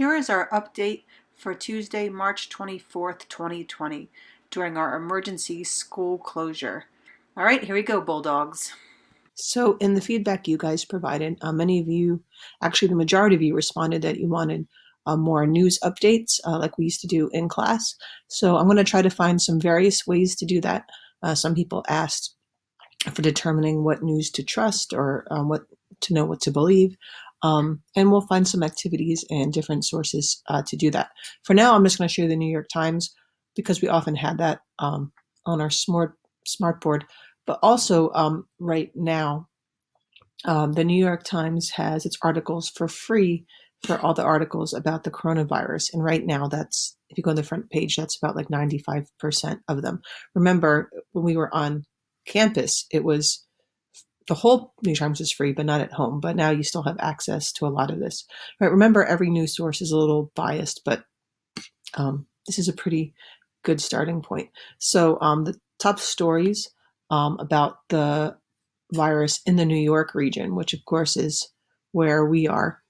Here is our update for Tuesday, March 24th, 2020, during our emergency school closure. All right, here we go, Bulldogs. So in the feedback you guys provided, many of you, actually the majority of you responded that you wanted more news updates like we used to do in class. So I'm going to try to find some various ways to do that. Some people asked for determining what news to trust or what to know what to believe. And we'll find some activities and different sources to do that. For now, I'm just going to show you the New York Times because we often had that on our smart board. But also right now, the New York Times has its articles for free for all the articles about the coronavirus. And right now, that's, if you go on the front page, that's about like 95% of them. Remember, when we were on campus, it was the whole New York Times is free, but not at home. But now you still have access to a lot of this. Right? Remember, every news source is a little biased, but this is a pretty good starting point. So the top stories about the virus in the New York region, which of course is where we are.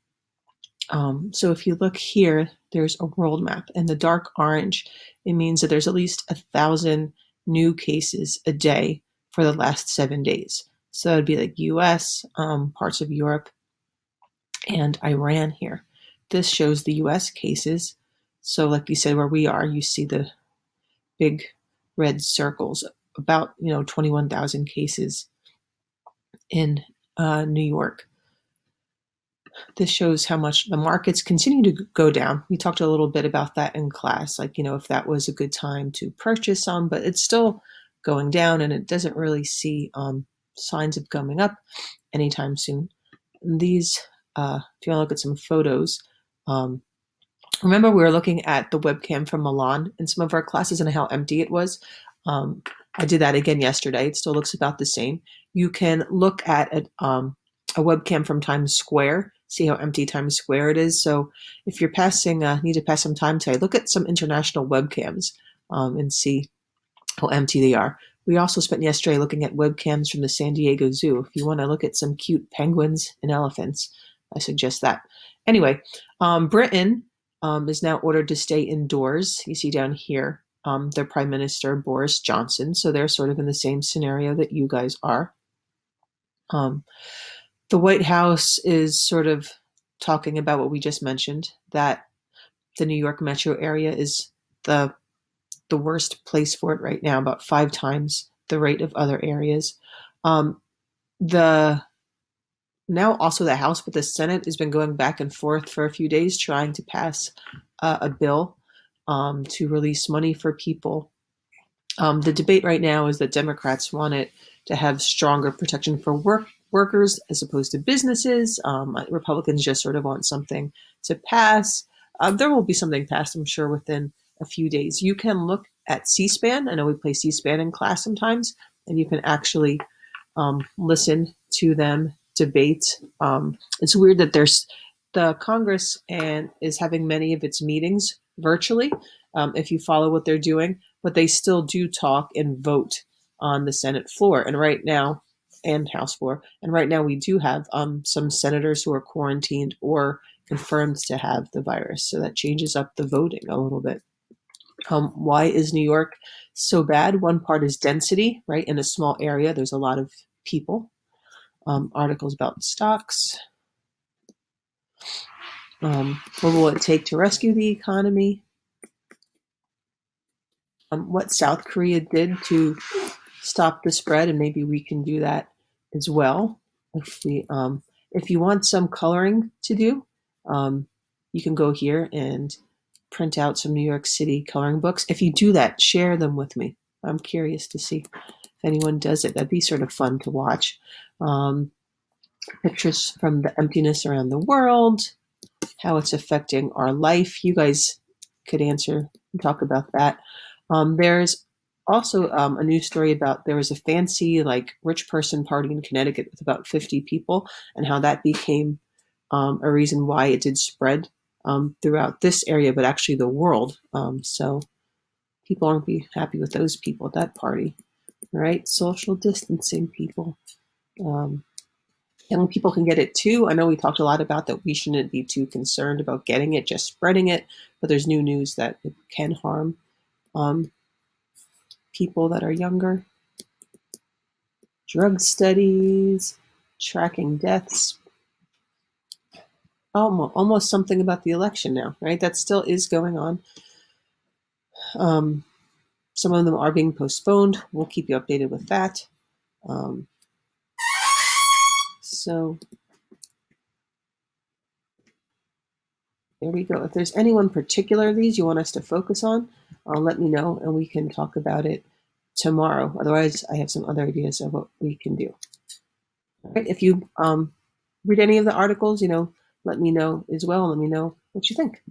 So if you look here, there's a world map, and the dark orange, it means that there's at least 1,000 new cases a day for the last 7 days. So that would be like US, parts of Europe, and Iran here. This shows the US cases. So like you said, where we are, you see the big red circles, about 21,000 cases in New York. This shows how much the markets continue to go down. We talked a little bit about that in class, like, if that was a good time to purchase some, but it's still going down and it doesn't really see signs of coming up anytime soon. And these, if you want to look at some photos, remember we were looking at the webcam from Milan in some of our classes and how empty it was. I did that again yesterday. It still looks about the same. You can look at a webcam from Times Square, see how empty Times Square it is. So if you're need to pass some time today, look at some international webcams and see how empty they are. We also spent yesterday looking at webcams from the San Diego Zoo. If you want to look at some cute penguins and elephants, I suggest that. Anyway, Britain is now ordered to stay indoors. You see down here, their Prime Minister, Boris Johnson. So they're sort of in the same scenario that you guys are. The White House is sort of talking about what we just mentioned, that the New York metro area is the worst place for it right now, about 5 times the rate of other areas. Now also the House, but the Senate has been going back and forth for a few days trying to pass a bill to release money for people. The debate right now is that Democrats want it to have stronger protection for workers as opposed to businesses. Republicans just sort of want something to pass. There will be something passed, I'm sure, within a few days. You can look at C-SPAN. I know we play C-SPAN in class sometimes, and you can actually listen to them debate. It's weird that the Congress is having many of its meetings virtually, if you follow what they're doing, but they still do talk and vote on the Senate floor and House floor. And right now we do have some senators who are quarantined or confirmed to have the virus. So that changes up the voting a little bit. Why is New York so bad? One part is density, right? In a small area, there's a lot of people. Articles about stocks. What will it take to rescue the economy? What South Korea did to stop the spread, and maybe we can do that as well. If you want some coloring to do, you can go here and print out some New York City coloring books. If you do that, share them with me. I'm curious to see if anyone does it. That'd be sort of fun to watch. Pictures from the emptiness around the world, how it's affecting our life. You guys could answer and talk about that. There's also a news story about there was a fancy, rich person party in Connecticut with about 50 people, and how that became a reason why it did spread throughout this area, but actually the world. So people aren't be happy with those people at that party, right? Social distancing people. Young people can get it too. I know we talked a lot about that we shouldn't be too concerned about getting it, just spreading it, but there's new news that it can harm um, people that are younger. Drug studies, tracking deaths, almost something about the election now, right? That still is going on. Some of them are being postponed. We'll keep you updated with that. Um, so there we go. If there's any one particular of these you want us to focus on, let me know and we can talk about it tomorrow. Otherwise, I have some other ideas of what we can do. All right. If you read any of the articles, let me know as well. Let me know what you think.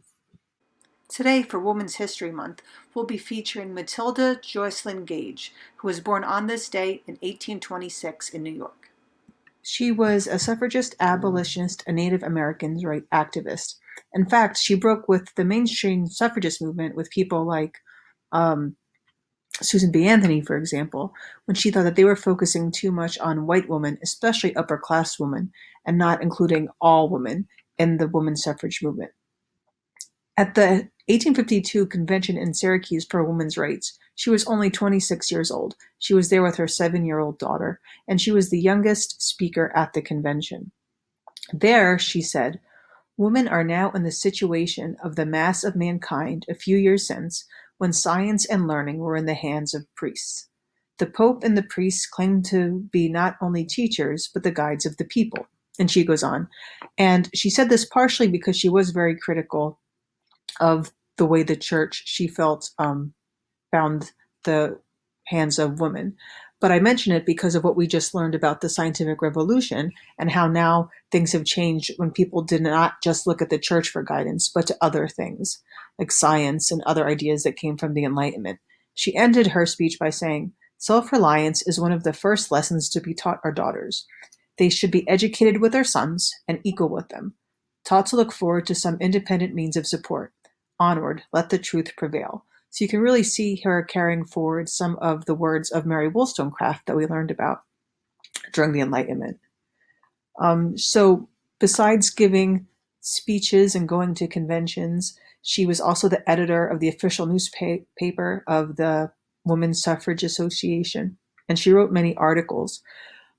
Today, for Women's History Month, we'll be featuring Matilda Joslyn Gage, who was born on this day in 1826 in New York. She was a suffragist, abolitionist, and Native Americans' rights activist. In fact, she broke with the mainstream suffragist movement with people like Susan B. Anthony, for example, when she thought that they were focusing too much on white women, especially upper-class women, and not including all women in the women's suffrage movement. At the 1852 convention in Syracuse for women's rights, she was only 26 years old. She was there with her 7-year-old daughter, and she was the youngest speaker at the convention. There, she said, "Women are now in the situation of the mass of mankind a few years since, when science and learning were in the hands of priests. The Pope and the priests claimed to be not only teachers, but the guides of the people." And she goes on. And she said this partially because she was very critical of the way the church, she felt, bound the hands of women. But I mention it because of what we just learned about the scientific revolution and how now things have changed when people did not just look at the church for guidance, but to other things like science and other ideas that came from the Enlightenment. She ended her speech by saying, "Self-reliance is one of the first lessons to be taught our daughters. They should be educated with their sons and equal with them, taught to look forward to some independent means of support. Onward, let the truth prevail." So you can really see her carrying forward some of the words of Mary Wollstonecraft that we learned about during the Enlightenment. So besides giving speeches and going to conventions, she was also the editor of the official newspaper of the Women's Suffrage Association, and she wrote many articles.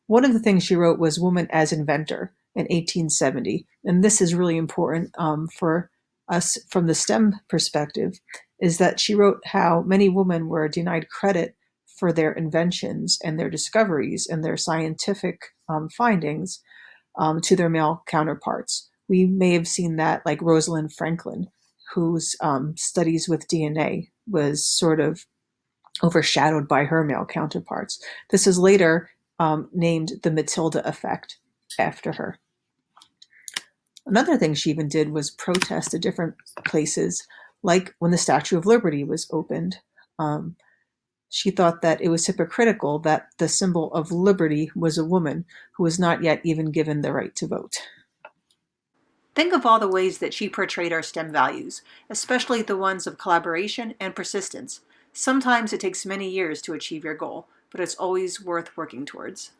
One of the things she wrote was Woman as Inventor in 1870, and this is really important for us from the STEM perspective, is that she wrote how many women were denied credit for their inventions and their discoveries and their scientific findings to their male counterparts. We may have seen that, like Rosalind Franklin, whose studies with DNA was sort of overshadowed by her male counterparts. This is later named the Matilda effect after her. Another thing she even did was protest at different places, like when the Statue of Liberty was opened. She thought that it was hypocritical that the symbol of liberty was a woman who was not yet even given the right to vote. Think of all the ways that she portrayed our STEM values, especially the ones of collaboration and persistence. Sometimes it takes many years to achieve your goal, but it's always worth working towards.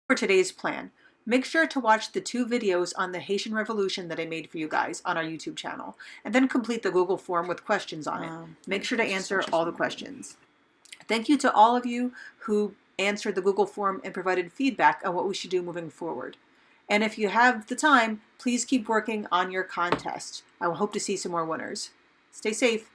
For today's plan, make sure to watch the 2 videos on the Haitian Revolution that I made for you guys on our YouTube channel, and then complete the Google form with questions on it. Make sure to answer all the questions. Thank you to all of you who answered the Google form and provided feedback on what we should do moving forward. And if you have the time, please keep working on your contest. I will hope to see some more winners. Stay safe.